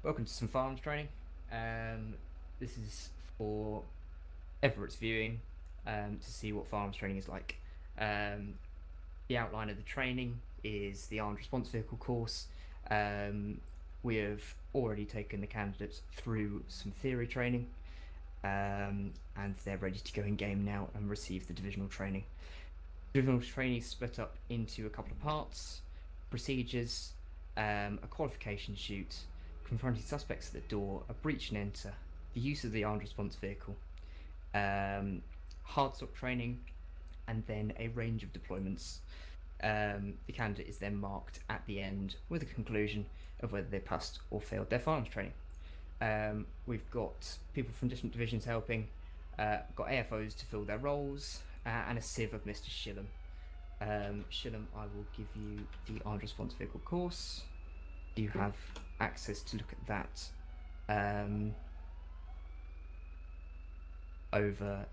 Welcome to some firearms training. This is for Everett's viewing to see what firearms training is like. The outline of the training is the armed response vehicle course. We have already taken the candidates through some theory training, and they're ready to go in game now and receive the divisional training. Divisional training is split up into a couple of parts: procedures, a qualification shoot, confronting suspects at the door, a breach and enter, the use of the armed response vehicle, hard stop training, and then a range of deployments. The candidate is then marked at the end with a conclusion of whether they passed or failed their firearms training. We've got people from different divisions helping, got AFOs to fill their roles, and a sieve of Mr. Shillham. Shillham, I will give you the armed response vehicle course. You have access to look at that over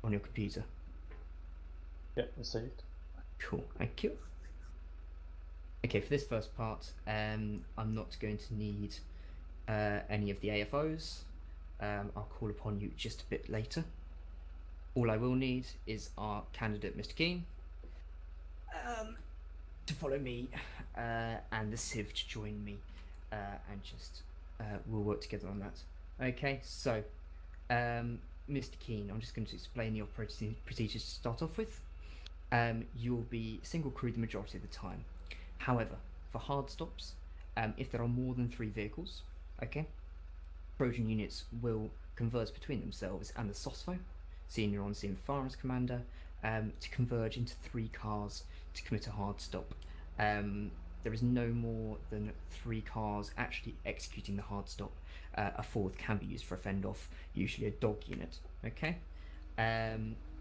on your computer. Yeah, received. Cool, thank you. Okay, for this first part, I'm not going to need any of the AFOs. I'll call upon you just a bit later. All I will need is our candidate, Mr. Keane, to follow me, and the Civ to join me, and just we'll work together on that. Okay, so Mr. Keane, I'm just going to explain the operating procedures to start off with. You'll be single crew the majority of the time. However, for hard stops, if there are more than 3 vehicles, okay, Trojan units will converse between themselves and the SOSFO, Senior On-Scene Firearms Commander, to converge into 3 cars to commit a hard stop. There is no more than 3 cars actually executing the hard stop. A 4th can be used for a fend-off, usually a dog unit. Okay.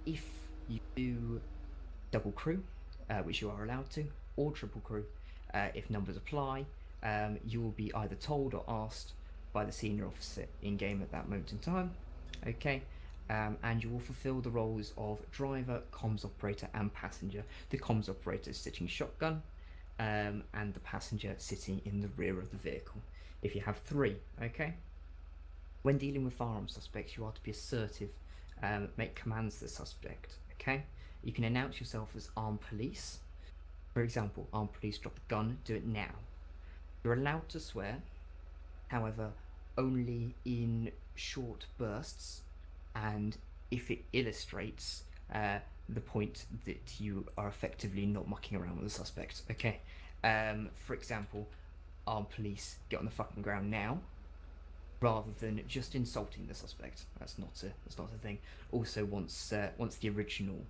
If you do double crew, which you are allowed to, or triple crew, if numbers apply, you will be either told or asked by the senior officer in game at that moment in time. Okay. And you will fulfill the roles of driver, comms operator, and passenger. The comms operator is sitting shotgun, and the passenger sitting in the rear of the vehicle. If you have 3, okay? When dealing with firearms suspects, you are to be assertive, make commands to the suspect, okay? You can announce yourself as armed police. For example, armed police, drop a gun, do it now. You're allowed to swear, however, only in short bursts, and if it illustrates the point that you are effectively not mucking around with the suspect. Okay. For example, armed police, get on the fucking ground now, rather than just insulting the suspect. That's not a thing. Also, once the original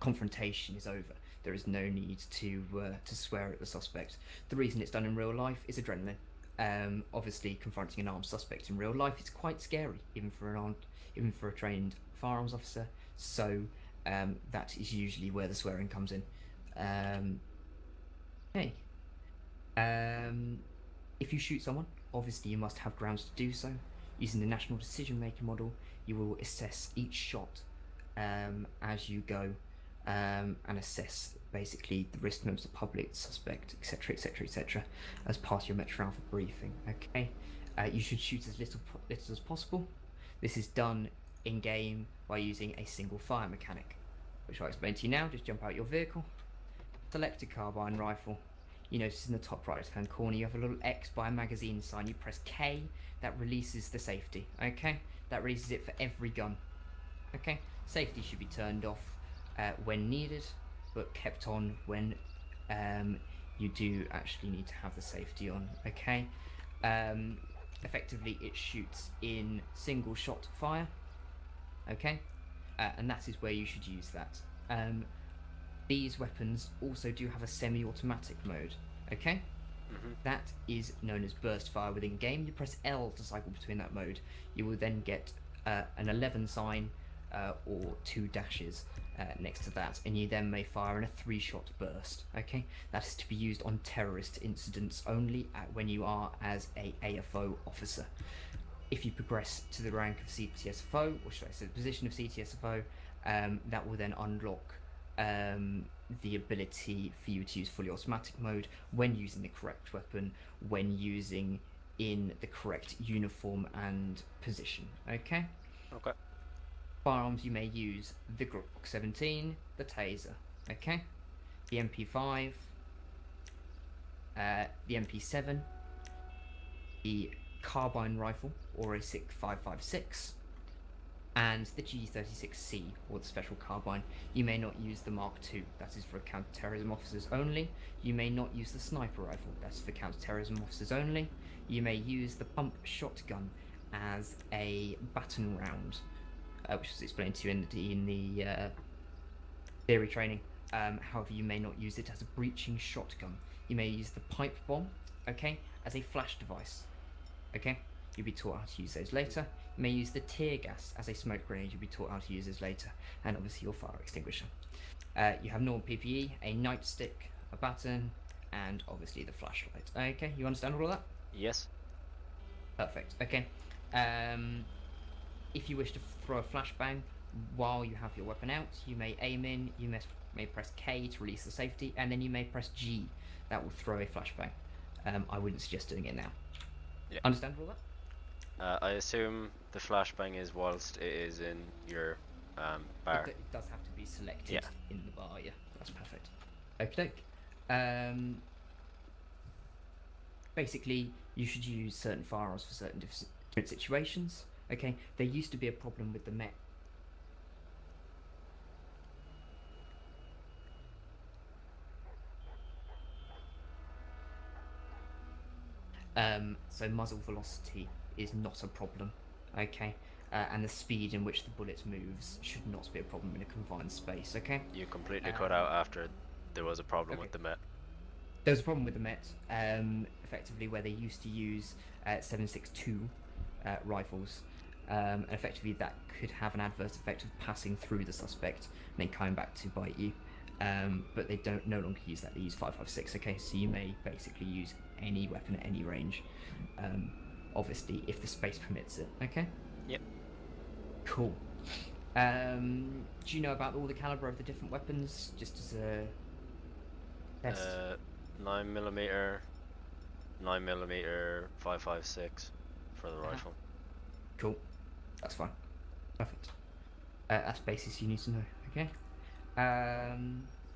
confrontation is over, there is no need to swear at the suspect. The reason it's done in real life is adrenaline. Obviously, confronting an armed suspect in real life is quite scary, even for a trained firearms officer. So that is usually where the swearing comes in. Okay. If you shoot someone, obviously you must have grounds to do so. Using the National Decision Making Model, you will assess each shot as you go, and assess basically the risk to members of the public, suspect, etc., etc., etc., as part of your Metro Alpha briefing. Okay, you should shoot as little as possible. This is done in game by using a single fire mechanic, which I'll explain to you now. Just jump out your vehicle, select a carbine rifle. You notice in the top right hand corner you have a little X by a magazine sign. You press K, that releases the safety. Okay, that releases it for every gun. Okay, safety should be turned off when needed, but kept on when you do actually need to have the safety on. Okay, effectively it shoots in single shot fire. Okay, and that is where you should use that. These weapons also do have a semi-automatic mode. Okay, that is known as burst fire within game. You press L to cycle between that mode. You will then get an 11 sign or 2 dashes next to that, and you then may fire in a 3-shot burst. Okay, that is to be used on terrorist incidents only when you are as a AFO officer. If you progress to the rank of CTSFO, or should I say the position of CTSFO, that will then unlock the ability for you to use fully automatic mode when using the correct weapon, when using in the correct uniform and position. Okay. Okay. Firearms you may use the Glock 17, the Taser. Okay. The MP5, the MP7, the carbine rifle or a SIG 5.56, and the G36C or the special carbine. You may not use the Mark II, that is for counter-terrorism officers only. You may not use the sniper rifle, that's for counter-terrorism officers only. You may use the pump shotgun as a baton round, which was explained to you in the theory training. However, you may not use it as a breaching shotgun. You may use the pipe bomb, okay, as a flash device. Okay, you'll be taught how to use those later. You may use the tear gas as a smoke grenade. You'll be taught how to use those later, and obviously your fire extinguisher. You have normal PPE, a nightstick, a baton, and obviously the flashlight. Okay, you understand all of that? Yes. Perfect. Okay. If you wish to throw a flashbang while you have your weapon out, you may aim in. You may press K to release the safety, and then you may press G. That will throw a flashbang. I wouldn't suggest doing it now. Yeah. Understand all that? I assume the flashbang is whilst it is in your bar. It does have to be selected Yeah. in the bar, yeah. That's perfect. Okay. Basically, you should use certain firearms for certain different situations. Okay, there used to be a problem with the Met. So muzzle velocity is not a problem, okay? And the speed in which the bullet moves should not be a problem in a confined space, okay? You completely cut out after there was a problem okay. with the Met. There was a problem with the Met, effectively where they used to use 7.62 rifles, and effectively that could have an adverse effect of passing through the suspect and then coming back to bite you. But they don't no longer use that. They use 5.56. Okay, so you may basically use any weapon at any range, obviously if the space permits it. Okay. Yep. Cool. Do you know about all the caliber of the different weapons, just as a test? 9mm, 9mm, 5.56 for the rifle. Cool. That's fine. Perfect. That's basis you need to know. Okay.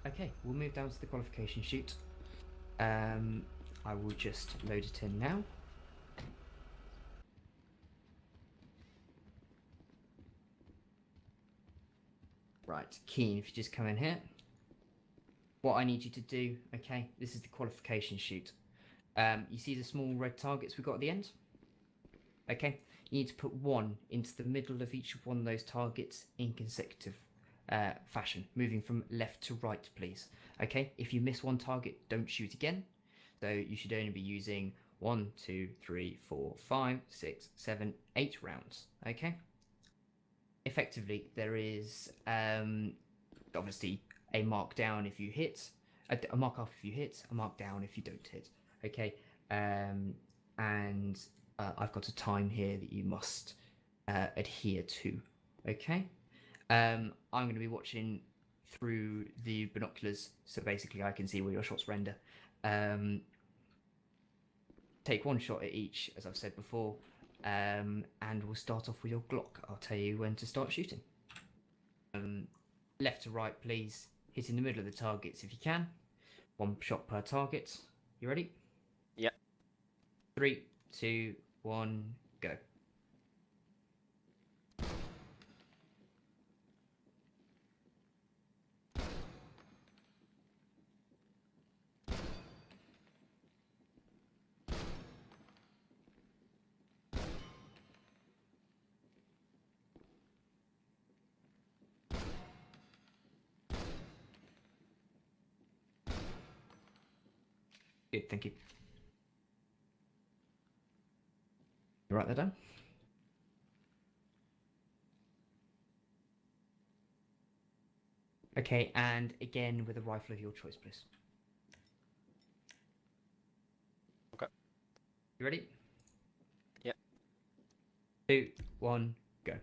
Okay, we'll move down to the qualification sheet. I will just load it in now. Right, Keen, if you just come in here. What I need you to do, okay, this is the qualification sheet. You see the small red targets we've got at the end? Okay, you need to put 1 into the middle of each one of those targets in consecutive fashion, moving from left to right, please. Okay, if you miss one target, don't shoot again. So you should only be using 1, 2, 3, 4, 5, 6, 7, 8 rounds. Okay. Effectively, there is obviously a mark down if you hit, a mark up if you hit, a mark down if you don't hit. Okay, and I've got a time here that you must adhere to. Okay, I'm going to be watching through the binoculars, so basically I can see where your shots render. Take 1 shot at each, as I've said before, and we'll start off with your Glock. I'll tell you when to start shooting. Left to right, please. Hit in the middle of the targets if you can. 1 shot per target. You ready? Yep. 3, 2, 1, go. Good, thank you. You write that down? Okay, and again with a rifle of your choice, please. Okay. You ready? Yep. 2, 1, go.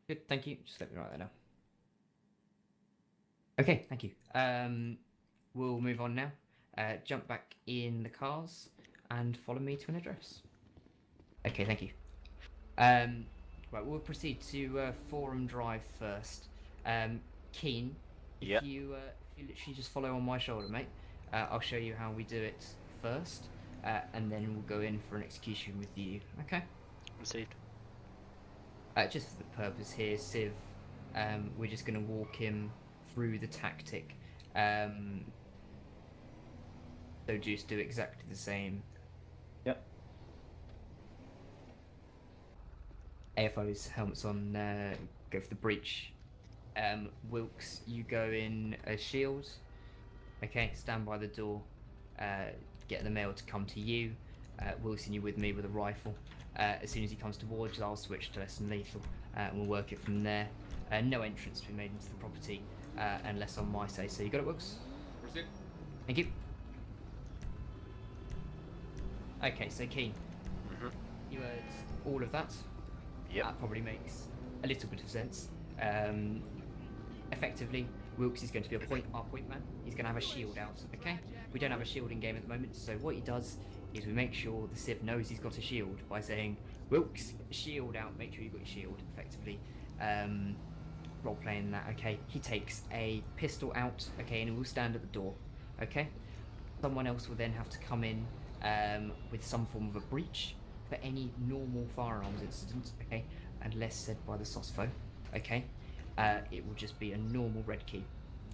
Good, thank you. Just let me write that down. Okay, thank you. We'll move on now. Jump back in the cars and follow me to an address. Okay, thank you. Right, we'll proceed to Forum Drive first. Keen, if Yep. you literally just follow on my shoulder, mate, I'll show you how we do it first, and then we'll go in for an execution with you. Okay? Received. Just for the purpose here, Civ, we're just going to walk him through the tactic. So just do exactly the same. Yep. AFO's helmets on, go for the breach. Wilkes, you go in as shield. Okay, stand by the door. Get the male to come to you. Wilson, you with me with a rifle. As soon as he comes towards you, I'll switch to less than lethal, and we'll work it from there. No entrance to be made into the property, unless on my say. So you got it, Wilkes? Proceed. Thank you. Okay, so Keen, you heard all of that. Yep. That probably makes a little bit of sense. Effectively, Wilkes is going to be our point man. He's going to have a shield out, okay? We don't have a shield in game at the moment, so what he does is we make sure the Civ knows he's got a shield by saying, Wilkes, shield out, make sure you've got your shield, effectively. Role playing that, okay? He takes a pistol out, okay, and he will stand at the door, okay? Someone else will then have to come in with some form of a breach for any normal firearms incident, okay? Unless said by the SOSFO, okay? It will just be a normal red key,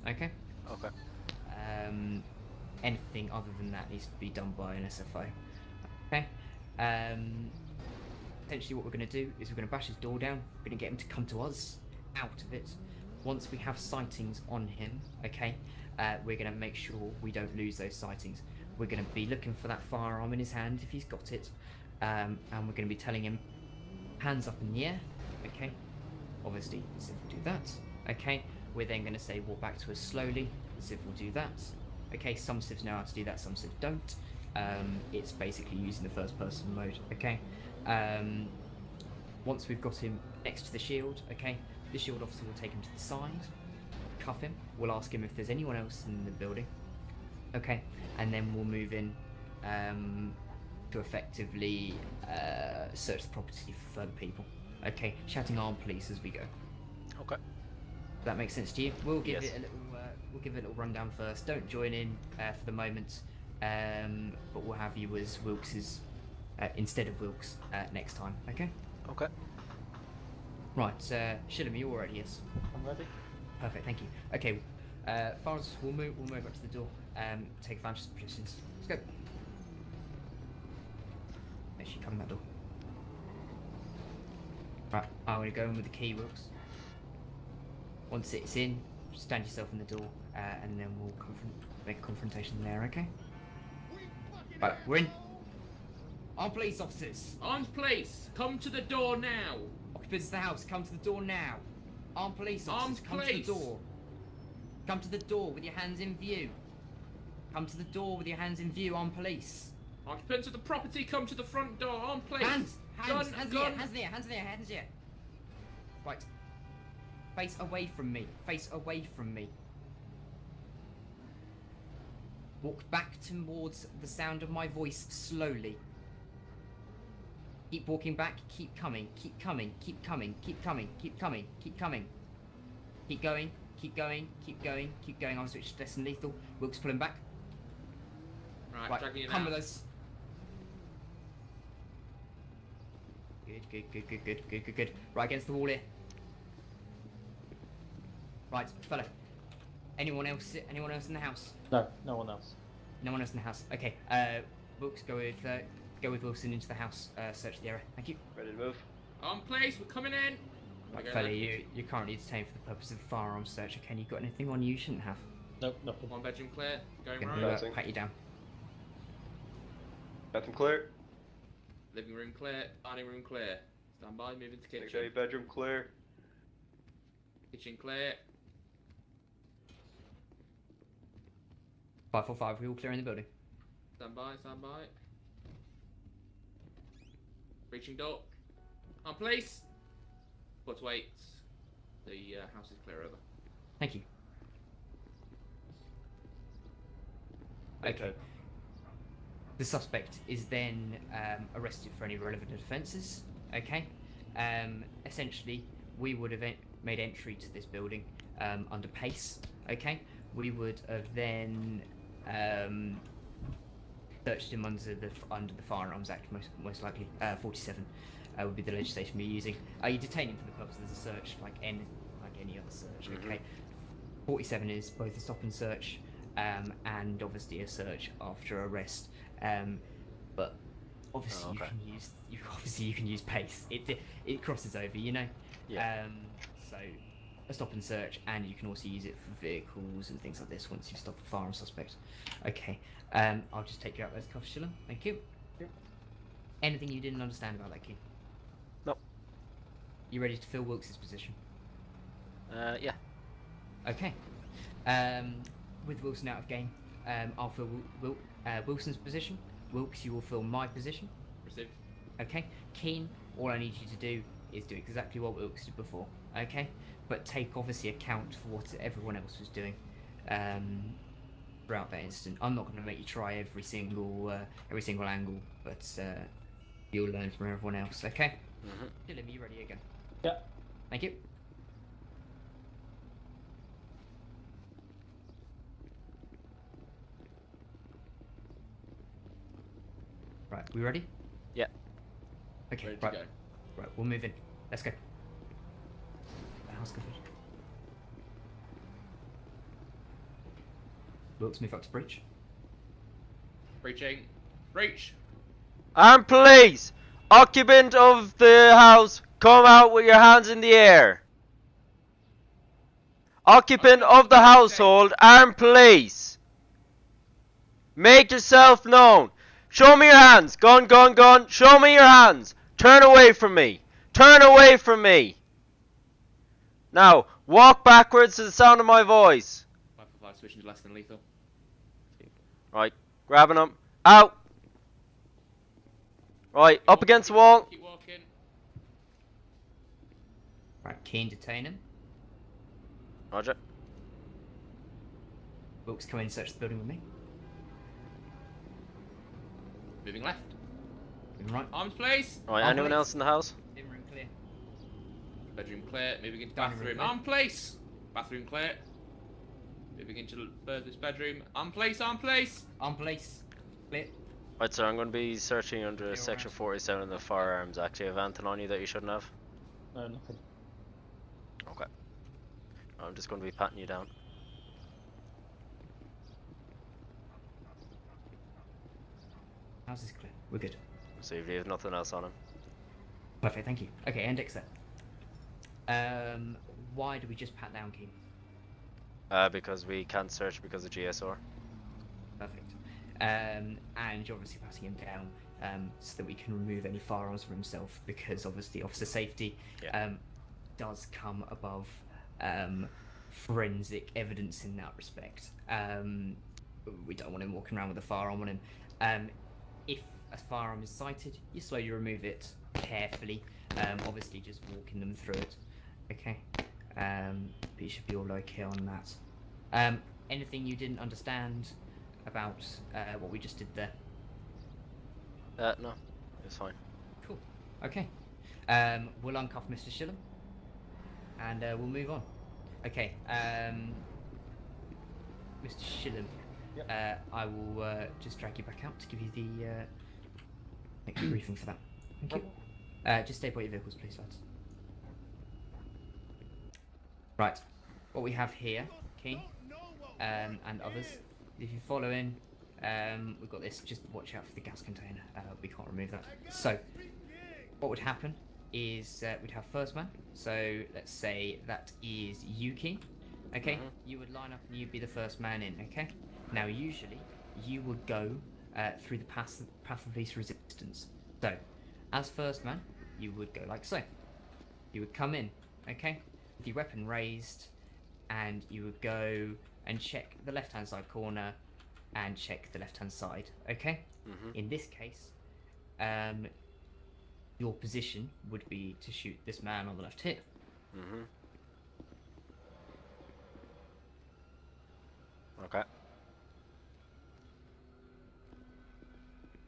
okay? Okay. Anything other than that needs to be done by an SFO, okay? Essentially what we're going to do is we're going to bash his door down, we're going to get him to come to us, out of it. Once we have sightings on him, okay, we're going to make sure we don't lose those sightings. We're going to be looking for that firearm in his hand if he's got it, and we're going to be telling him, hands up in the air, okay? Obviously, Civ will do that, okay? We're then going to say, walk back to us slowly, Civ will do that, okay? Some Civs know how to do that, some Civs don't. It's basically using the first person mode, okay? Once we've got him next to the shield, okay, the shield officer will take him to the side, cuff him, we'll ask him if there's anyone else in the building, okay, and then we'll move in to effectively search the property for further people, okay, shouting armed police as we go. Okay. Does that make sense to you? We'll give Yes. it a little. We'll give it a little rundown first. Don't join in for the moment, but we'll have you as Wilkes's instead of Wilkes next time. Okay. Okay. Right, Shillam, you all ready? Yes. I'm ready. Perfect. Thank you. Okay. Forrest, we'll move up to the door. Take advantage of the positions. Let's go. Make sure you come in that door. Right, I'm going to go in with the key, Wilkes. Once it's in, stand yourself in the door, and then we'll make a confrontation there, okay? Right, we're in. Armed police officers! Armed police, come to the door now. Occupants of the house, come to the door now! Armed police officers, Armed come police. to the door! Come to the door with your hands in view! Come to the door with your hands in view, armed police! Occupants of the property, come to the front door. Armed police. Hands! Hands! Gun, Hands in the gun. air! Hands in the air! Hands in the air! Hands in the air! Right. Face away from me. Face away from me. Walk back towards the sound of my voice slowly. Keep walking back. Keep coming. Keep coming. Keep coming. Keep coming. Keep coming. Keep coming. Keep going. Keep going. Keep going. Keep going. I'll switch to less than lethal. Wilkes pulling back. Right, dragging you Come now. with us. Good. Right against the wall here. Right, fella. Anyone else in the house? No, no one else. No one else in the house. Okay. Wilkes, go with Wilson into the house. Search the area. Thank you. Ready to move? Armed police, we're coming in. Right, Okay, fella, then. you're currently detained for the purpose of a firearm search. Okay, you got anything on you shouldn't have? Nope, nothing. One bedroom clear. Going Gonna right. Nothing. pat you down. Bathroom clear. Living room clear. Dining room clear. Stand by. Moving to kitchen. Okay, bedroom clear. Kitchen clear. 545. We all clear in the building. Stand by. Stand by. Reaching door. Armed police. Put weights. The house is clear over. Thank you. Okay. The suspect is then arrested for any relevant offences. Okay. Essentially, we would have made entry to this building under PACE. Okay. We would have then searched him under the Firearms Act, most likely. 47 would be the legislation we're using. You detain him for the purposes of the search, like any other search. Okay. 47 is both a stop and search, and obviously a search after arrest. But obviously you can use PACE. It crosses over, you know. Yeah. So a stop and search, and you can also use it for vehicles and things like this once you've stopped a firearm suspect. Okay. I'll just take you out those cuffs, Shilla. Thank you. Yep. Anything you didn't understand about that key? No. You ready to fill Wilkes' position? Yeah. Okay. With Wilson out of game, I'll fill Wilson's position. Wilkes, you will fill my position. Received. Okay. Keen, all I need you to do is do exactly what Wilkes did before. Okay. But take obviously account for what everyone else was doing throughout that incident. I'm not going to make you try every single angle, but you'll learn from everyone else. Okay. Dylan, are you ready again? Yeah. Thank you. Right, we ready? Yeah. Okay, Ready right. to go. Right, we'll move in. Let's go. The house covered. Wilkes, move up to breach. Breaching. Breach. Armed police! Occupant of the house, come out with your hands in the air. Occupant of the household, armed police. Make yourself known. Show me your hands. Gun, gun, gun. Show me your hands. Turn away from me. Turn away from me. Now, walk backwards to the sound of my voice. 5 switching to less than lethal. Right, grabbing him. Out. Right, up against the wall. Keep walking. Right, Keen, detain him. Roger. Wilkes, come in and search the building with me. Moving left. Moving right. Arms place. Right, Armed anyone police. else in the house? Living room clear. Bedroom clear. Moving into Dining room bathroom. clear. Arm place. Bathroom clear. Moving into the furthest bedroom. Arm place. Arm place. Armed police. Clear. Right, so I'm going to be searching under You're Section right. 47 of the Firearms Act. Do you have anything on you that you shouldn't have? No, nothing. Okay. I'm just going to be patting you down. House is clear. We're good. So you have nothing else on him. Perfect, thank you. Okay, index set. Why do we just pat down Keen? Because we can't search because of GSR. Perfect. And you're obviously patting him down so that we can remove any firearms from himself, because obviously officer safety does come above forensic evidence in that respect. We don't want him walking around with a firearm on him. If a firearm is sighted, you slowly remove it carefully, obviously just walking them through it. Okay, but you should be all okay on that. Anything you didn't understand about what we just did there? No, it's fine. Cool. Okay. We'll uncuff Mr. Shillam, and we'll move on. Okay. Mr. Shillam, Yep. I will just drag you back out to give you the next briefing for that. Thank you. Just stay by your vehicles, please, lads. Right. What we have here, Keen, and others, if you follow in, we've got this. Just watch out for the gas container. We can't remove that. So, what would happen is we'd have first man. So let's say that is you, Keen. Okay. You would line up and you'd be the first man in. Okay. Now, usually, you would go through the path of least resistance. So, as first man, you would go like so. You would come in, okay, with your weapon raised, and you would go and check the left-hand side corner and check the left-hand side, okay? In this case, your position would be to shoot this man on the left hip. Okay.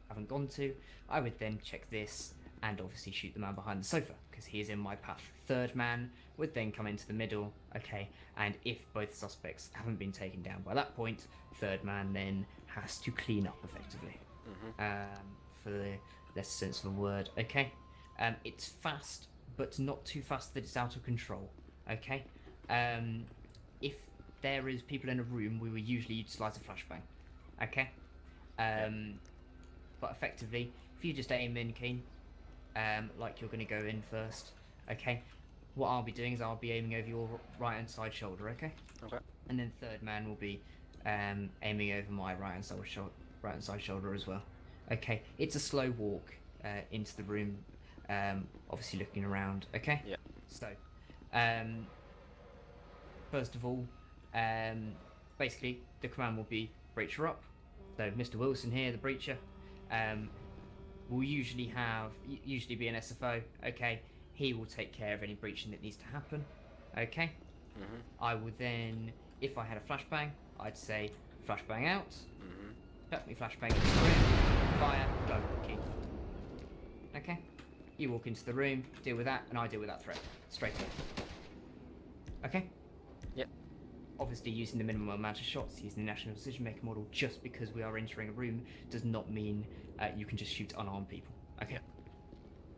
Haven't gone to, I would then check this and obviously shoot the man behind the sofa because he is in my path. Third man would then come into the middle, okay, and if both suspects haven't been taken down by that point, third man then has to clean up effectively. For the less sense of a word, okay. It's fast, but not too fast that it's out of control, okay. If there is people in a room, we will usually utilise a flashbang, okay. But effectively, if you just aim in, Keen, like you're going to go in first, okay? What I'll be doing is I'll be aiming over your right-hand side shoulder, okay? Okay. And then third man will be aiming over my right-hand side shoulder as well. Okay, it's a slow walk into the room, obviously looking around, okay? Yeah. So, first of all, basically, the command will be breacher up. So, Mr. Wilson here, the breacher, will usually be an SFO, okay? He will take care of any breaching that needs to happen, okay? I will then, if I had a flashbang, I'd say flashbang out, chuck me flashbang into the room, fire, go, key. Okay? You walk into the room, deal with that, and I deal with that threat, straight away. Okay? Yep. Obviously, using the minimum amount of shots, using the National Decision Maker model, just because we are entering a room, does not mean you can just shoot unarmed people. Okay.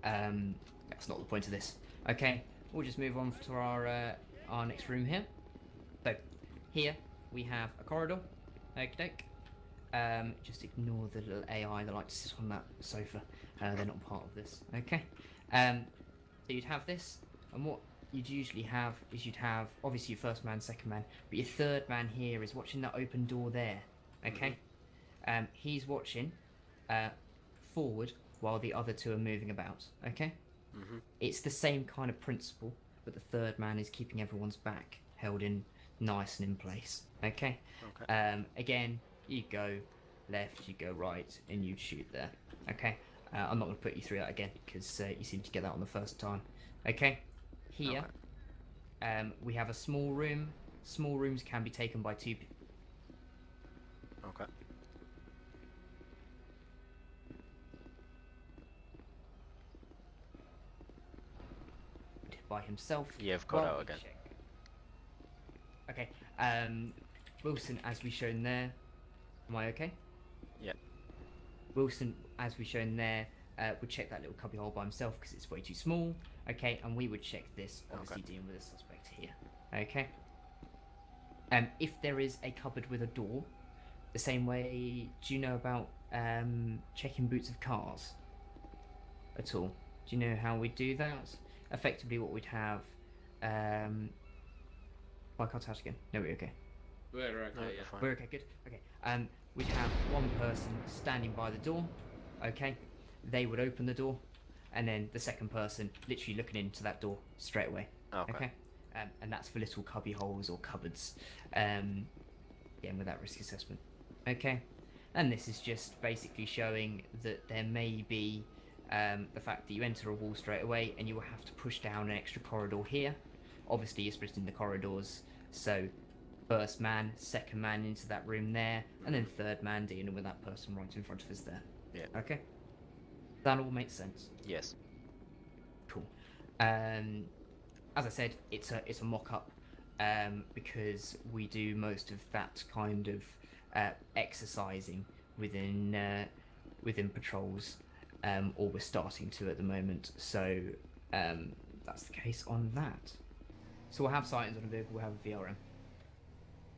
That's not the point of this. Okay, we'll just move on to our next room here. So, here we have a corridor. Just ignore the little AI that like to sit on that sofa. They're not part of this. Okay. So you'd have this, and what you'd usually have is you'd have obviously your first man, second man, but your third man here is watching that open door there. Okay. He's watching forward while the other two are moving about. Okay. It's the same kind of principle, but the third man is keeping everyone's back held in nice and in place. Okay. Again, you go left, you go right, and you shoot there. Okay. I'm not going to put you through that again because you seem to get that on the first time. Okay. Here, we have a small room. Small rooms can be taken by two people. Okay. By himself. Yeah, I've got out again. Okay. Wilson, as we shown there. Am I okay? Yeah. Wilson, as we shown there, would check that little cubby hole by himself because it's way too small. Okay, and we would check this, obviously dealing with a suspect here. Okay. If there is a cupboard with a door, the same way, do you know about checking boots of cars at all? Do you know how we do that? Effectively, what we'd have. I can't touch again. No, we're okay. We're okay, yeah. Fine. We're okay, good. Okay. We'd have one person standing by the door. Okay. They would open the door, and then the second person literally looking into that door straight away. Okay. And that's for little cubby holes or cupboards. Again, with that risk assessment. Okay. And this is just basically showing that there may be the fact that you enter a wall straight away, and you will have to push down an extra corridor here. Obviously, you're splitting the corridors, so first man, second man into that room there, and then third man dealing with that person right in front of us there. Yeah. Okay. That all makes sense. Yes. Cool. As I said, it's a mock-up because we do most of that kind of exercising within patrols, or we're starting to at the moment. So that's the case on that. So we'll have sightings on a vehicle, we'll have a VRM.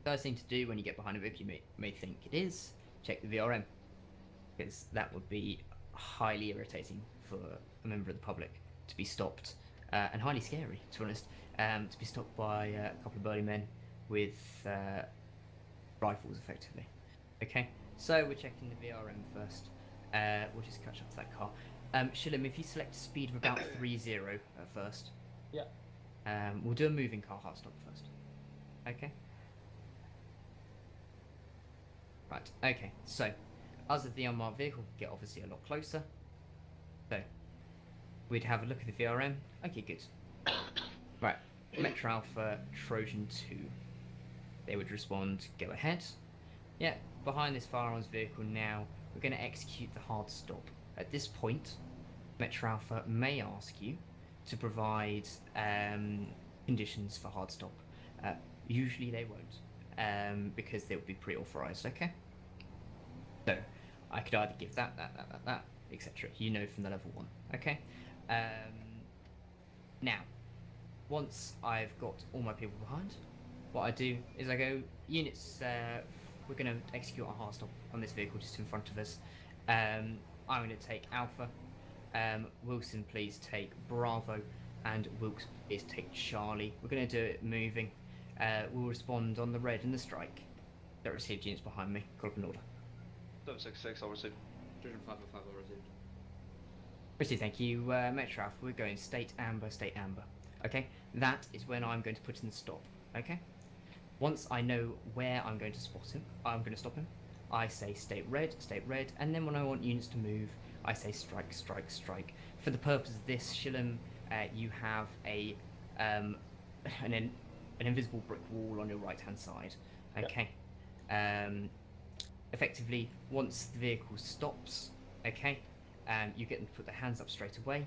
First thing to do when you get behind a vehicle you may think it is, check the VRM. Because that would be highly irritating for a member of the public to be stopped, and highly scary, to be honest, to be stopped by a couple of burly men with rifles, effectively. Okay, so we're checking the VRM first. We'll just catch up to that car. Shillam, if you select a speed of about 30 at first. Yeah. We'll do a moving car hard stop first. Okay. Right, okay, so us as the unmarked vehicle get obviously a lot closer. So we'd have a look at the VRM. Okay, good. Right, Metro Alpha, Trojan 2. They would respond, go ahead. Yeah, behind this firearms vehicle now, we're going to execute the hard stop. At this point, Metro Alpha may ask you to provide conditions for hard stop. Usually they won't, because they'll be pre-authorized, okay? So, I could either give that, etc. You know from the level 1, okay? Now, once I've got all my people behind, what I do is I go, units, we're going to execute a hard stop on this vehicle just in front of us. I'm going to take Alpha. Wilson, please take Bravo. And Wilkes, please take Charlie. We're going to do it moving. We'll respond on the red and the strike. Don't receive units behind me. Call up an order. 766, I'll receive. Trojan 505 will receive. Received, thank you. Metro Alpha, we're going state amber, state amber. Okay? That is when I'm going to put in the stop. Okay? Once I know where I'm going to spot him, I'm going to stop him. I say state red, and then when I want units to move, I say strike, strike, strike. For the purpose of this, Shillam, you have an invisible brick wall on your right-hand side. Okay. Yep. Effectively, once the vehicle stops, okay, you get them to put their hands up straight away.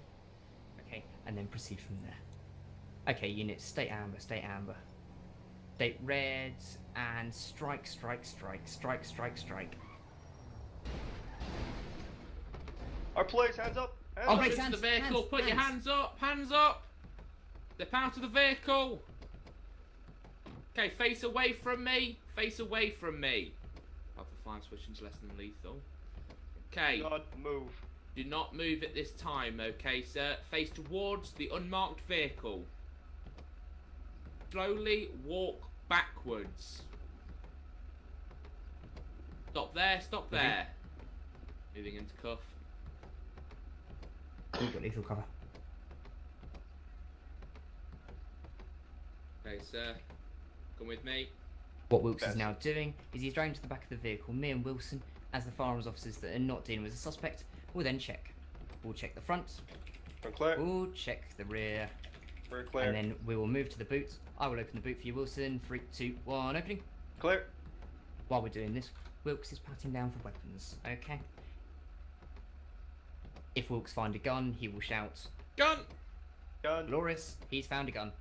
Okay, and then proceed from there. Okay, units, state amber, state amber. State red, and strike, strike, strike, strike, strike, strike. Our police, hands up! Hands Oh, up! right. Into Hands, the vehicle, hands, put your hands. hands up, hands up! Step out of the vehicle! Okay, face away from me, face away from me. Alpha 5 switching to less than lethal. Okay, God, move. do not move at this time, okay, sir? Face towards the unmarked vehicle. Slowly walk backwards. Stop there, stop there. Moving into cuff. You've got lethal cover. Okay, sir. Come with me. What Wilkes Yes. is now doing is he's driving to the back of the vehicle. Me and Wilson, as the firearms officers that are not dealing with the suspect, will then check. We'll check the front, Front clear. we'll check the rear, We're clear. and then we will move to the boot. I will open the boot for you, Wilson. 3, 2, 1, opening. Clear. While we're doing this, Wilkes is patting down for weapons, okay? If Wilkes finds a gun, he will shout, Gun! Gun. Glorious, he's found a gun.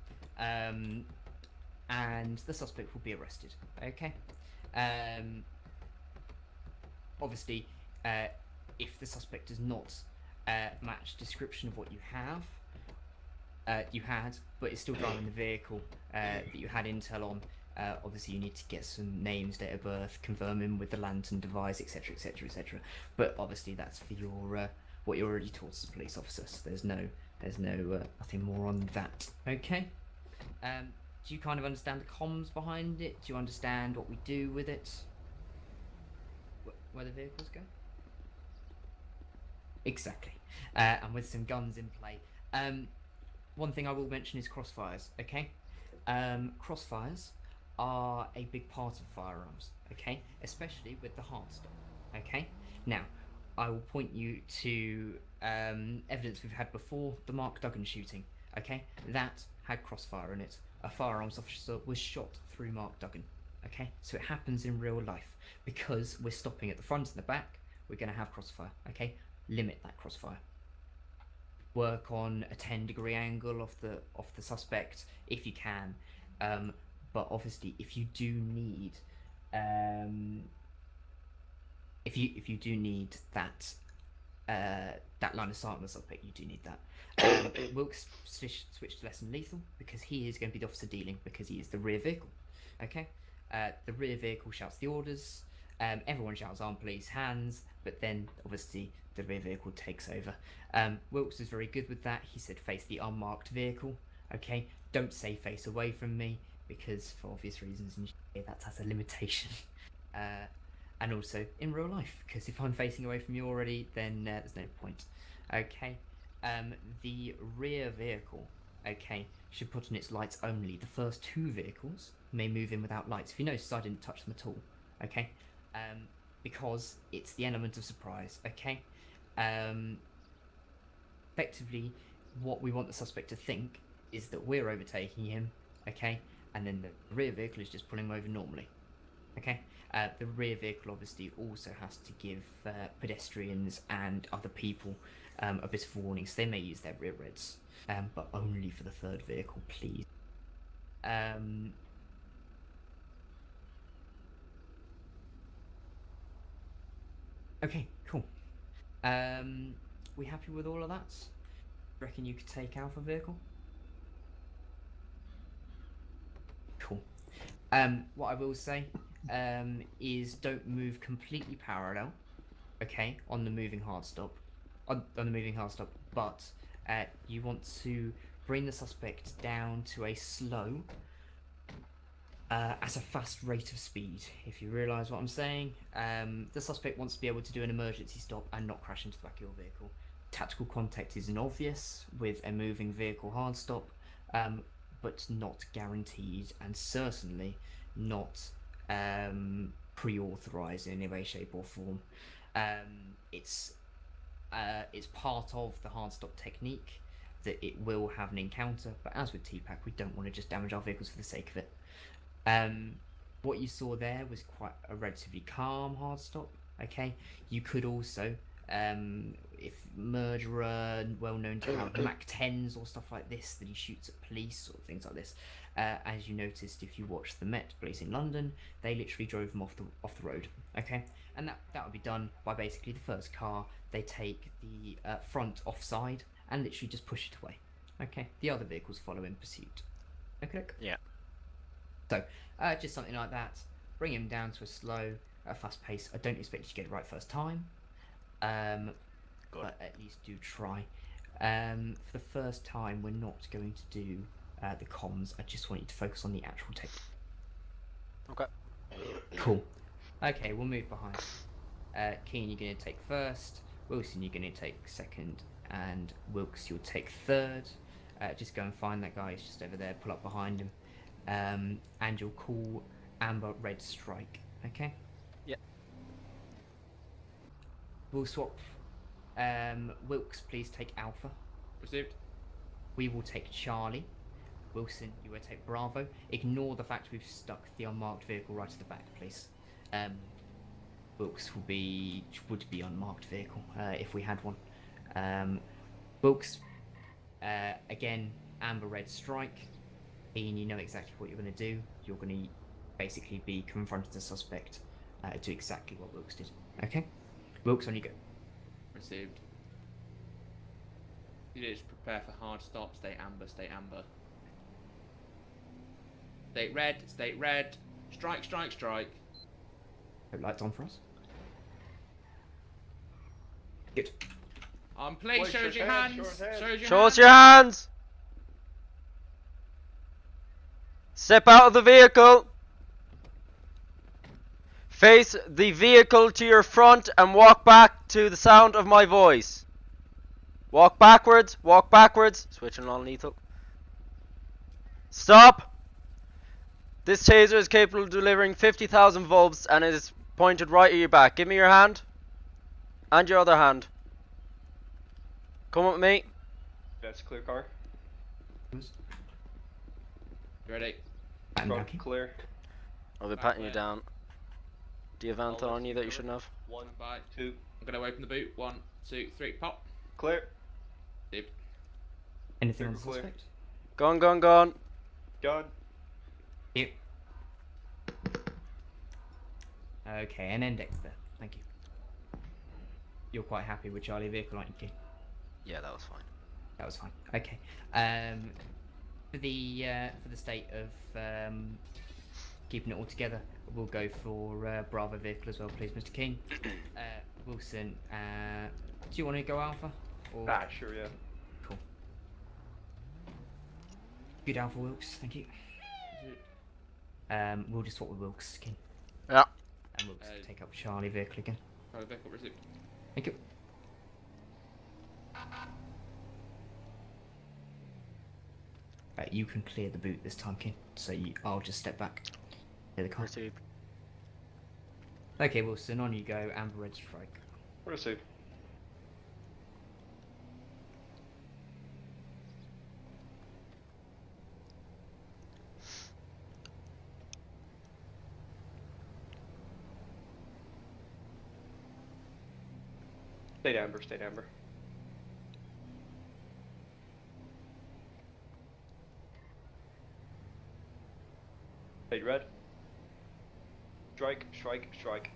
And the suspect will be arrested, okay? Obviously, if the suspect does not match description of what you had, but is still driving the vehicle that you had intel on, obviously you need to get some names, date of birth, confirm him with the lantern device, etc, etc, etc. But obviously that's for your what you're already taught as a police officer, so there's nothing more on that. Okay. Do you kind of understand the comms behind it? Do you understand what we do with it? Where the vehicles go? Exactly. And with some guns in play. One thing I will mention is crossfires, okay? Crossfires are a big part of firearms, okay? Especially with the hard stop, okay? Now, I will point you to evidence we've had before, the Mark Duggan shooting, okay? That had crossfire in it. A firearms officer was shot through Mark Duggan, okay? So it happens in real life. Because we're stopping at the front and the back, we're going to have crossfire, okay? Limit that crossfire. Work on a 10-degree angle off the suspect if you can, but obviously if you do need if you do need that line of sight on the suspect, you do need that. Wilkes switch to less than lethal because he is going to be the officer dealing because he is the rear vehicle. Okay, the rear vehicle shouts the orders. Everyone shouts "arm, police, hands," but then obviously the rear vehicle takes over. Wilkes was very good with that. He said face the unmarked vehicle. Okay, don't say face away from me because for obvious reasons that has a limitation. And also in real life, because if I'm facing away from you already, then there's no point. Okay, the rear vehicle, okay, should put on its lights only. The first two vehicles may move in without lights. If you notice, I didn't touch them at all. Okay, because it's the element of surprise. Okay, effectively, what we want the suspect to think is that we're overtaking him. Okay, and then the rear vehicle is just pulling him over normally. Okay, The rear vehicle obviously also has to give pedestrians and other people a bit of a warning, so they may use their rear reds, but only for the third vehicle, please. Okay, cool. We happy with all of that? Reckon you could take Alpha vehicle? Cool. What I will say is don't move completely parallel, okay, on the moving hard stop, but you want to bring the suspect down to a slow at a fast rate of speed. If you realise what I'm saying, the suspect wants to be able to do an emergency stop and not crash into the back of your vehicle. Tactical contact isn't obvious with a moving vehicle hard stop, but not guaranteed, and certainly not pre-authorised in any way, shape or form. It's part of the hard stop technique that it will have an encounter, but as with TPAC, we don't want to just damage our vehicles for the sake of it. What you saw there was quite a relatively calm hard stop. Okay, you could also, if murderer, well known to have Mac 10s or stuff like this that he shoots at police or things like this. As you noticed, if you watched the Met Police in London, they literally drove them off the road. Okay, and that would be done by basically the first car. They take the front offside and literally just push it away. Okay, the other vehicles follow in pursuit. Okay. Yeah. So, just something like that. Bring him down to a fast pace. I don't expect you to get it right first time, but at least do try. For the first time, we're not going to do the comms. I just want you to focus on the actual take. Okay. Cool. Okay, we'll move behind. Keen, you're going to take first. Wilson, you're going to take second. And Wilkes, you'll take third. Just go and find that guy. He's just over there. Pull up behind him. And you'll call Amber Red Strike. Okay? Yeah. We'll swap. Wilkes, please take Alpha. Received. We will take Charlie. Wilson, you will take Bravo. Ignore the fact we've stuck the unmarked vehicle right at the back, please. Wilkes would be unmarked vehicle if we had one. Wilkes, again, Amber Red Strike. Ian, you know exactly what you're going to do. You're going to basically be confronted the suspect, do exactly what Wilkes did. Okay? Wilkes, on you go. Received. You just prepare for hard stop. Stay amber. Stay amber. State red. State red. Strike. Strike. Strike. Lights on for us. Good. Please Wait, show us show your hands, hands. show us hands. Show us your Show hands. us your hands! Step out of the vehicle! Face the vehicle to your front and walk back to the sound of my voice. Walk backwards, switching on lethal. Stop! This taser is capable of delivering 50,000 volts and it is pointed right at your back. Give me your hand. And your other hand. Come with me. That's clear car. You ready? Front clear. I'll be Back patting you way. down. Do you have anything on you that you shouldn't have? 1, Bye. 2, I'm gonna open the boot. 1, 2, 3. Pop. clear. Received. Anything on the Clear. suspect? Gone. Gun. Yep. Okay, and then Dexter. Thank you. You're quite happy with Charlie vehicle, aren't you, Key? Yeah, that was fine. That was fine. Okay. For the state of keeping it all together, we'll go for Bravo vehicle as well, please, Mr. King. Wilson, do you want to go Alpha? Or... Sure, yeah. Cool. Good Alpha, Wilkes. Thank you. We'll just swap with Wilkes, King. Yeah. And Wilkes take up Charlie vehicle again. Private vehicle received. Thank you. You can clear the boot this time, King. So I'll just step back. Clear the car. Received. Okay, Wilson, on you go. Amber Red Strike. Received. Stayed amber, stayed amber. Stayed red. Strike, strike, strike.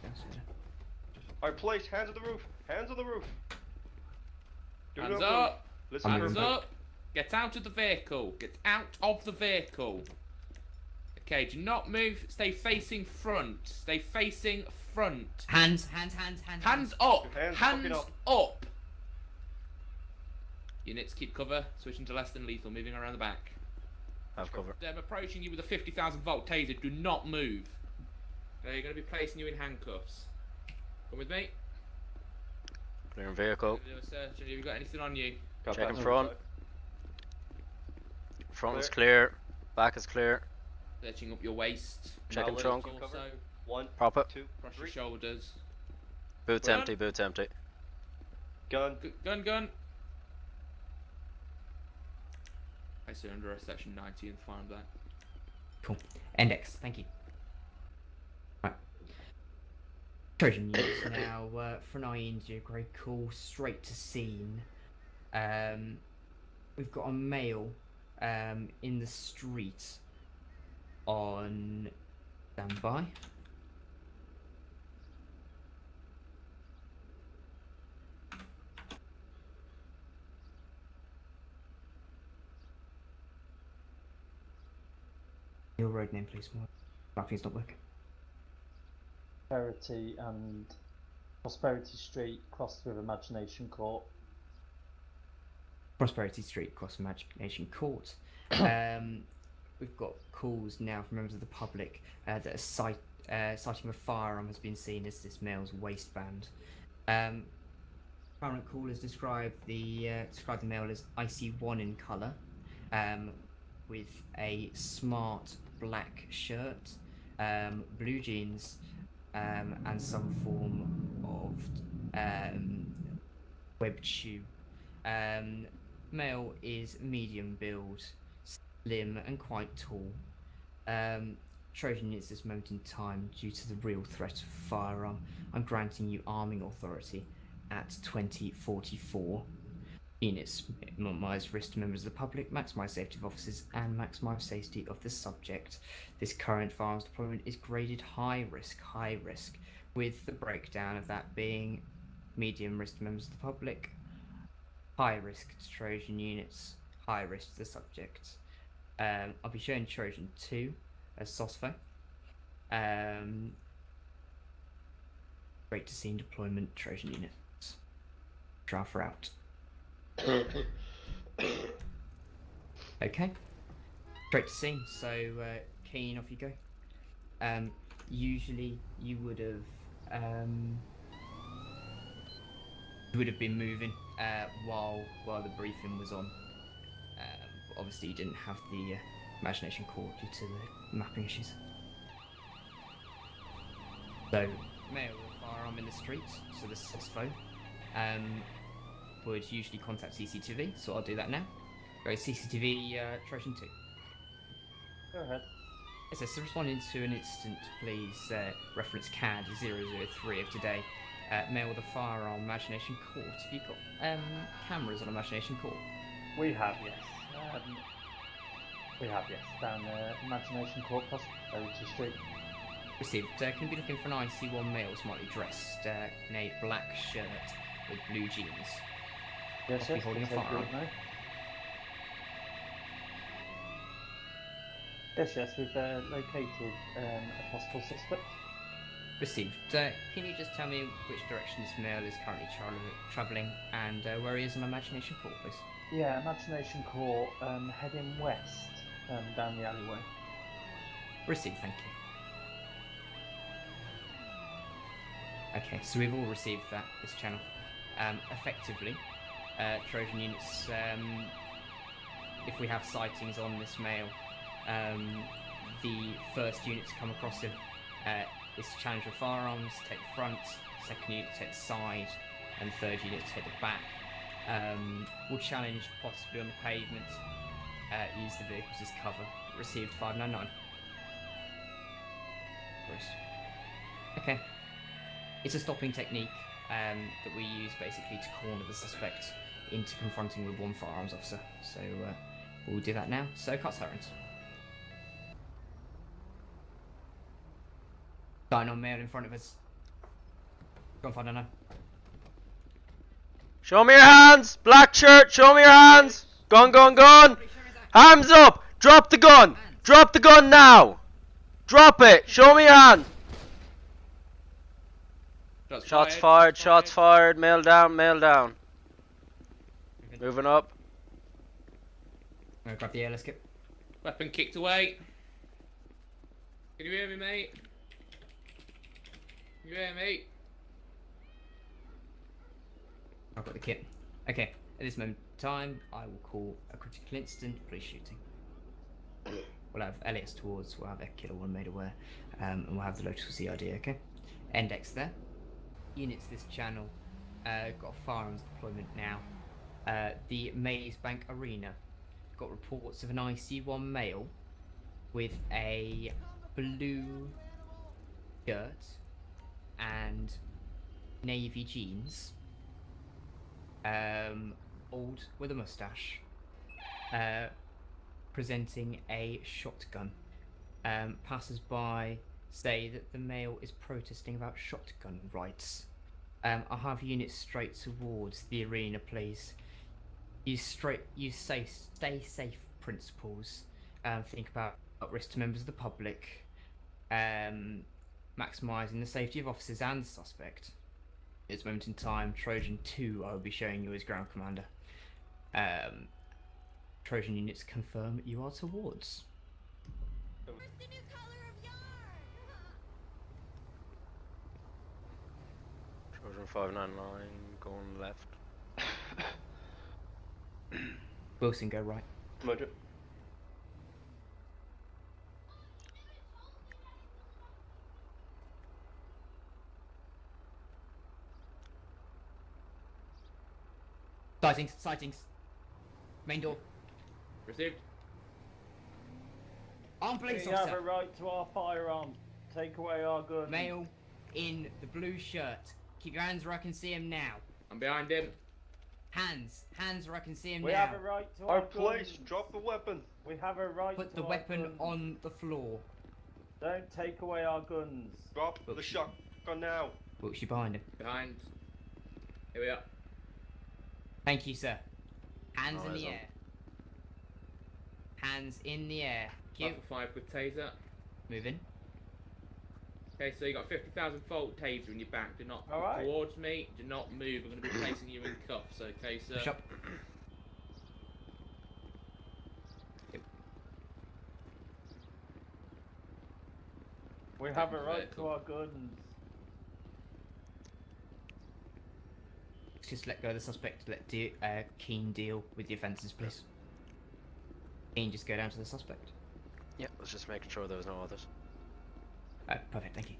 That's it. Alright, place, hands on the roof. Hands on the roof. Do Hands not up. move. Listen I'm to Hands the up. Get out of the vehicle. Get out of the vehicle. Okay, do not move. Stay facing front. Stay facing front. Hands up. Hands up. Hands Hands fucking up. up. Units keep cover. Switching to less than lethal. Moving around the back. Have cover. I'm approaching you with a 50,000 volt taser. Do not move. They're going to be placing you in handcuffs. Come with me. Clearing vehicle. Do a search. Have you got anything on you? Got Checking that. front. Front is clear. Back is clear. Searching up your waist. Checking Now trunk. let us Also, cover. 1, Prop it. 2, across your 3. shoulders. Boots Gun. empty. Boots empty. Gun. Gun. I surrender a section 90 and fire that. Cool. Index. Thank you. Right. Trojan units now. For an India, great call straight to scene. We've got a male in the street on standby. Your road name, please. Mapping's not working. Prosperity and Prosperity Street crossed with Imagination Court. Prosperity Street, cross Imagination Court. We've got calls now from members of the public that a sighting of a firearm has been seen as this male's waistband. Current callers describe the male as IC1 in colour, with a smart black shirt, blue jeans, and some form of webbed shoe. Male is medium build, slim and quite tall. Trojan units at this moment in time, due to the real threat of firearm, I'm granting you arming authority at 2044. Units minimise risk to members of the public, maximise safety of officers, and maximise safety of the subject. This current firearms deployment is graded high risk, with the breakdown of that being medium risk to members of the public, high risk to Trojan units, high risk to the subject. I'll be showing Trojan 2 as SOSFO. Great to see in deployment, Trojan units. Draft out. Okay. Great to see. So, Keen, off you go. Usually you would have been moving while the briefing was on. But obviously you didn't have the imagination core due to the mapping issues. So, male with a firearm in the streets, so the SOSFO, would usually contact CCTV, so I'll do that now. Go CCTV, Trojan 2. Go ahead. Yes, so responding to an incident, please reference CAD 003 of today. Male with a firearm, Imagination Court. Have you got cameras on Imagination Court? We have, yes. Down Imagination Court, Prosperity Street. Received. Can you be looking for an IC1 male smartly dressed in a black shirt with blue jeans? Yes, Be holding a take a firearm. look now. Yes, we've located a possible suspect. Received. Can you just tell me which direction this male is currently travelling and where he is on Imagination Court, please? Yeah, Imagination Court, heading west down the alleyway. Received, thank you. Okay, so we've all received this channel. Effectively, Trojan units, if we have sightings on this male, the first unit to come across him is to challenge with firearms, take the front, second unit to take the side, and third unit to take the back. We'll challenge possibly on the pavement, use the vehicles as cover. Received 599. Okay. It's a stopping technique that we use basically to corner the suspect into confronting with one firearms officer. So we'll do that now. So cut sirens. Starting on male in front of us. Go on, find now. Show me your hands! Black shirt, show me your hands! Gun, gun, gun! Hands up! Drop the gun! Drop the gun now! Drop it! Show me your hand! Shots fired, shots fired. Male down, male down. Moving up. I'm gonna grab the air, let's skip. Weapon kicked away. Can you hear me, mate? Can you hear me? I've got the kit. Okay, at this moment in time, I will call a critical incident, police shooting. We'll have LAS towards, we'll have a killer one made aware, and we'll have the local CID, okay? Index there. Units this channel, got a firearms deployment now. The Maze Bank Arena got reports of an IC1 male with a blue shirt and navy jeans, old with a mustache, presenting a shotgun. Passers-by say that the male is protesting about shotgun rights. I'll have units straight towards the arena, please. Use stay safe principles. Think about risk to members of the public. Maximising the safety of officers and the suspect. At this moment in time, Trojan 2 I will be showing you as ground commander. Trojan units confirm you are towards. Trojan 599 going left. Wilson, go right. Roger. Sightings, sightings. Main door. Received. Armed police We have officer. a right to our firearms. Take away our guns. Male in the blue shirt. Keep your hands where I can see him now. I'm behind him. Hands where I can see him We now. have a right to Our our place, guns. drop the weapon. We have a right Put to the our weapon guns. on the floor. Don't take away our guns. Drop the shotgun now. Wilkes, you behind him. Behind. Here we are. Thank you, sir. Hands in Eyes the on. air. Hands in the air. Cue. 5 with taser. Moving. Okay, so you got 50,000 volt taser in your back. Do not All right. towards me. Do not move. I'm going to be placing you in cuffs. Okay, sir. Push up. We have a right to Vehicle. our guns. Just let go of the suspect. Let Keen deal with the offences, please. Keen, just go down to the suspect. Yeah, let's just making sure there was no others. Oh, perfect, thank you.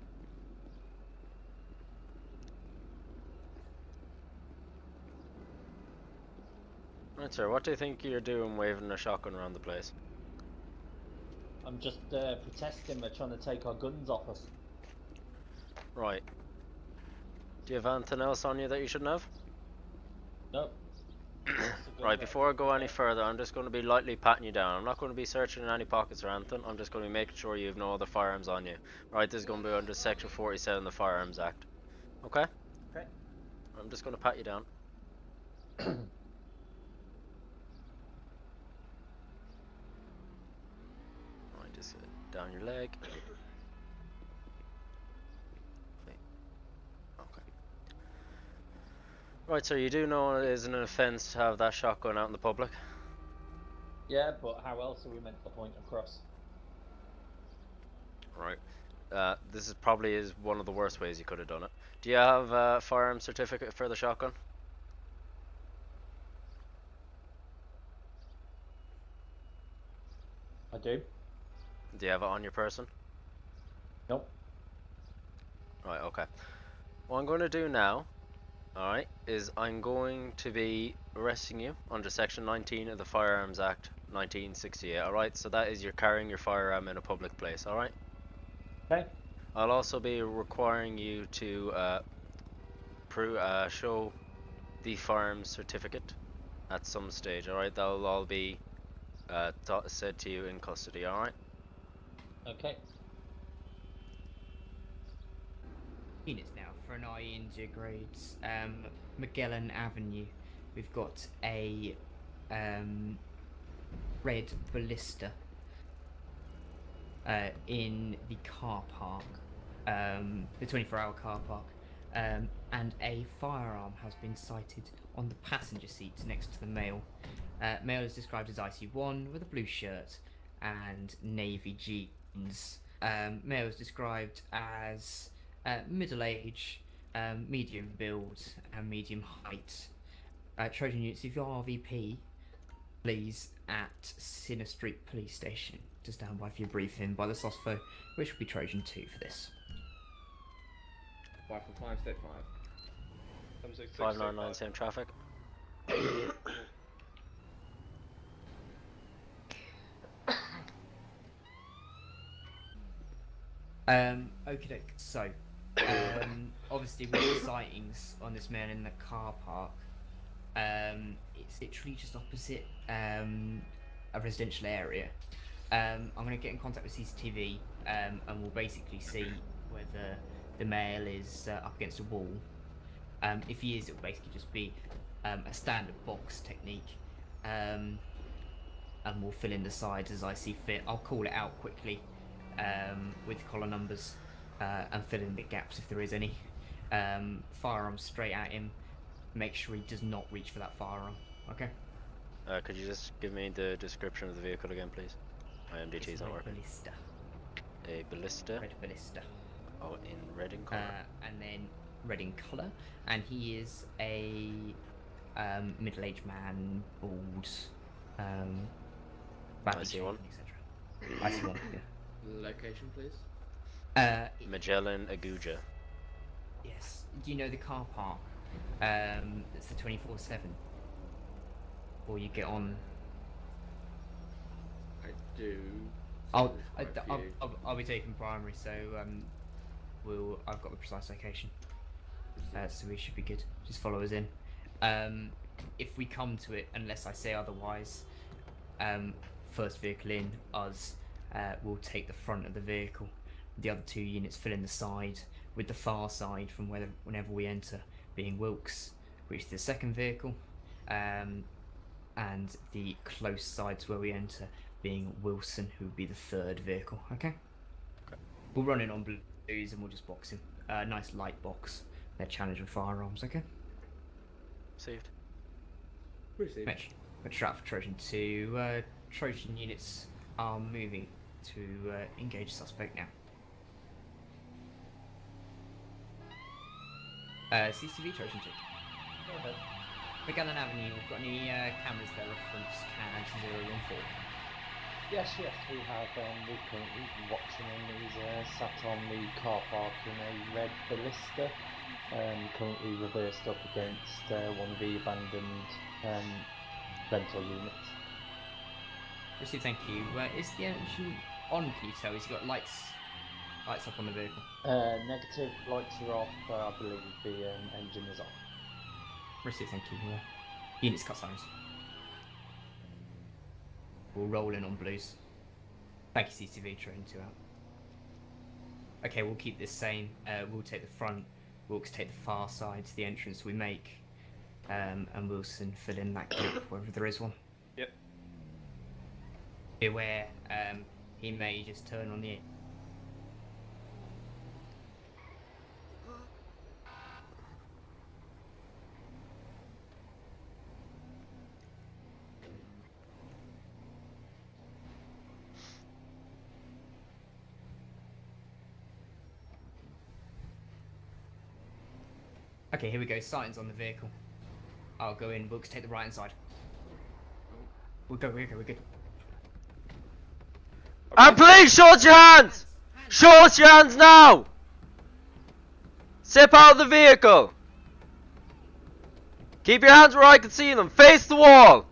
Right, sir, what do you think you're doing waving a shotgun around the place? I'm just protesting. They're trying to take our guns off us. Right. Do you have anything else on you that you shouldn't have? Nope. Right, before I go any further, I'm just going to be lightly patting you down. I'm not going to be searching in any pockets or anything. I'm just going to be making sure you have no other firearms on you. Right, this is going to be under Section 47 of the Firearms Act. Okay? Okay. I'm just going to pat you down. Right, just down your leg. Okay. Right, so you do know it is an offence to have that shotgun out in the public? Yeah, but how else are we meant to point across? Right. This is probably is one of the worst ways you could have done it. Do you have a firearm certificate for the shotgun? I do. Do you have it on your person? Nope. Right, okay. What I'm going to do now, alright, is I'm going to be arresting you under Section 19 of the Firearms Act 1968, alright? So that is you're carrying your firearm in a public place, alright? Okay. I'll also be requiring you to show the firearms certificate at some stage. All right, that'll all be said to you in custody. All right. Okay. Units now for an eye into grades. Magellan Avenue. We've got a red ballista in the car park, the 24-hour car park, and a firearm has been sighted on the passenger seat next to the male. Male is described as IC1 with a blue shirt and navy jeans. Male is described as middle age, medium build, and medium height. Trojan units, if you're RVP, please at Sinner Street Police Station to stand by for your briefing by the SOSFO, which will be Trojan 2 for this. 5 for 5, step 5. 599, same traffic. Okie doke, so, obviously with the sightings on this man in the car park, it's literally just opposite a residential area. I'm going to get in contact with CCTV and we'll basically see whether the male is up against a wall. If he is, it will basically just be a standard box technique, and we'll fill in the sides as I see fit. I'll call it out quickly with collar numbers and fill in the gaps if there is any. Firearm straight at him. Make sure he does not reach for that firearm. Okay. Could you just give me the description of the vehicle again, please? My MDT's not working. Ballista. A ballista. Red ballista. Oh, in red in colour. And then red in colour, and he is a middle-aged man, bald, badly IC1. shaven, etc. IC1, yeah. Location, please. Magellan Aguja. Yes. Do you know the car park? It's the 24/7. Or you get on. I do. I'll There's quite a few. I'll be taking primary, so I've got the precise location. So we should be good. Just follow us in. If we come to it, unless I say otherwise, first vehicle in, us will take the front of the vehicle. The other two units fill in the side, with the far side from whenever we enter being Wilkes, which is the second vehicle, and the close sides where we enter being Wilson, who would be the third vehicle. Okay. We'll run in on blues and we'll just box him. Nice light box. They're challenged with firearms. Okay. Saved. Received. Mitch, trap for Trojan 2. Trojan units are moving to engage suspect now. CCTV Trojan 2. Go ahead. Magellan Avenue, we've got any cameras there, reference CAD 014. Yes, we have. We're currently watching him. He's sat on the car park in a red ballista, currently reversed up against one of the abandoned rental units. Received, thank you. Is the engine on, can you tell? He's got lights up on the vehicle. Negative, lights are off. I believe the engine is off. Received, thank you. Units cut signs. We'll roll in on blues. Thank you, CCTV, train 2 out. Okay, we'll keep this same. We'll take the front, Wilkes take the far side to the entrance we make, and Wilson fill in that gap wherever there is one. Yep. Be aware, he may just turn on the. Okay, here we go. Signs on the vehicle. I'll go in. Wilkes, take the right hand side. We're good. And please show us your hands! Show us your hands now! Step out of the vehicle! Keep your hands where I can see them. Face the wall!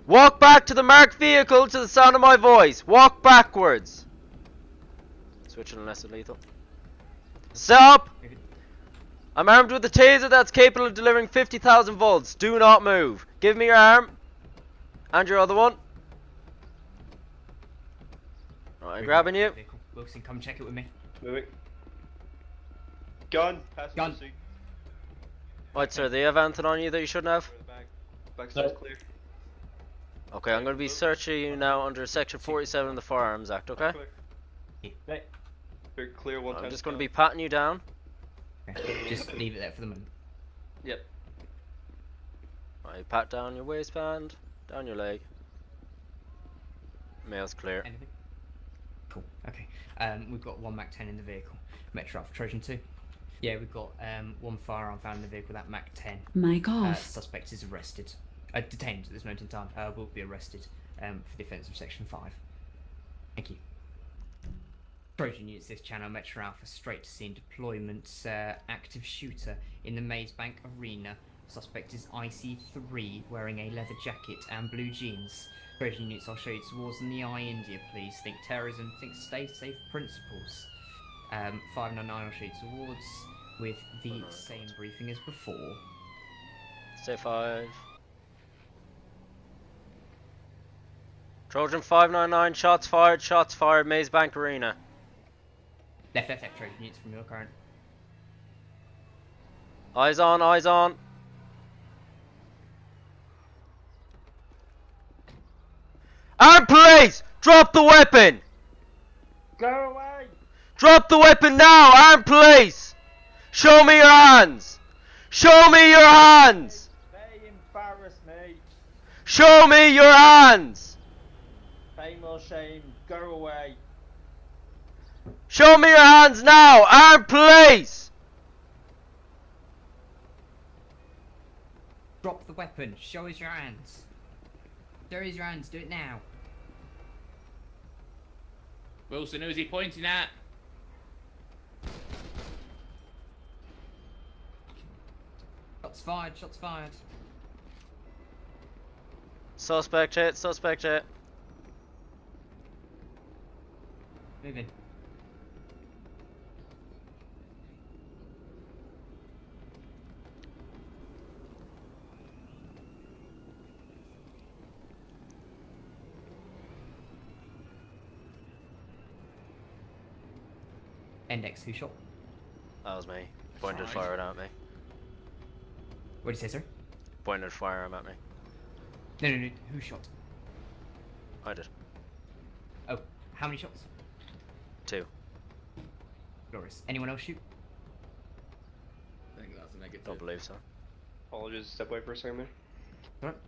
Walk back to the marked vehicle to the sound of my voice. Walk backwards. Switching unless it's lethal. Stop! Moving. I'm armed with a taser that's capable of delivering 50,000 volts. Do not move. Give me your arm. And your other one. Alright, Moving grabbing back to you. the vehicle. Wilson, come check it with me. Moving. Gun. Passenger Gun. seat. Right, sir, do you have anything on you that you shouldn't have? Clear the back. Backstairs No. clear. Okay, I'm going to be searching you now under Section 47 of the Firearms Act, okay? Clear. Right. Very clear. One time. I'm just going to be patting you down. Okay. Just leave it there for the moment. Yep. Right, pat down your waistband, down your leg. Mail's clear. Anything? Cool. Okay. We've got one Mac 10 in the vehicle. Metro Alpha Trojan 2. Yeah, we've got one firearm found in the vehicle. That Mac 10. Mic off. Suspect is arrested. Detained at this moment in time. Will be arrested for the offence of Section 5. Thank you. Trojan units, this channel, Metro Alpha, straight to scene deployment. Active shooter in the Maze Bank Arena. Suspect is IC3, wearing a leather jacket and blue jeans. Trojan units, I'll show you towards in the eye, India, please. Think terrorism, think stay safe principles. 599, I'll show you towards with the same briefing as before. Stay 5. Trojan 599, shots fired, Maze Bank Arena. Left, Trojan units from your current. Eyes on, eyes on. Armed police! Drop the weapon! Go away! Drop the weapon now, armed police! Show me your hands! Show me your hands! They embarrass me. Show me your hands! Fame or shame, go away. Show me your hands now, armed police! Drop the weapon. Show us your hands. Show us your hands. Do it now. Wilson, who's he pointing at? Shots fired. Shots fired. Suspect hit, suspect hit. Moving. Index, who shot? That was me. Pointed firing at me. What did you say, sir? Pointed firearm at me. No. Who shot? I did. Oh, how many shots? 2. Glorious. Anyone else shoot? I think that's a negative. Don't believe so. Apologies. Step away for a second there. Alright.